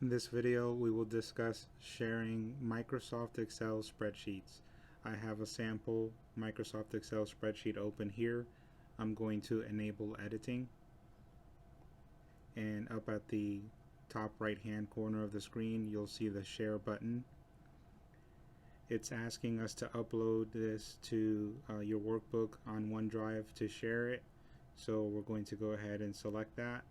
In this video, we will discuss sharing Microsoft Excel spreadsheets. I have a sample Microsoft Excel spreadsheet open here. I'm going to enable editing, and up at the top right hand corner of the screen you'll see the share button. It's asking us to upload this to your workbook on OneDrive to share it, so we're going to go ahead and select that.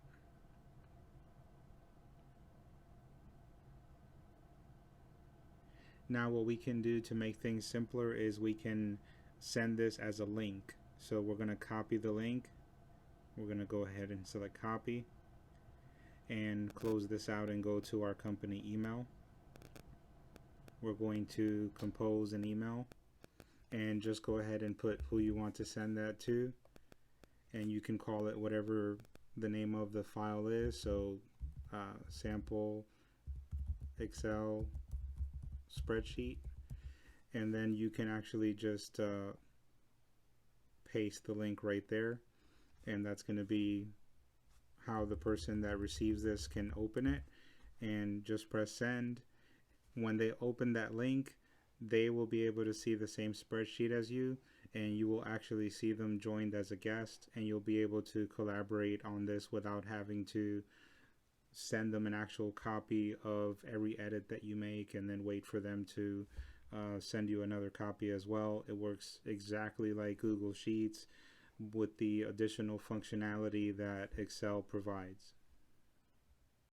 Now what we can do to make things simpler is we can send this as a link. So we're going to copy the link. We're going to go ahead and select copy and close this out and go to our company email. We're going to compose an email and just go ahead and put who you want to send that to, and you can call it whatever the name of the file is. So sample Excel spreadsheet, and then you can actually just paste the link right there, and that's going to be how the person that receives this can open it, and just press send. When they open that link, they will be able to see the same spreadsheet as you, and you will actually see them joined as a guest, and you'll be able to collaborate on this without having to send them an actual copy of every edit that you make and then wait for them to send you another copy as well. It works exactly like Google Sheets with the additional functionality that Excel provides.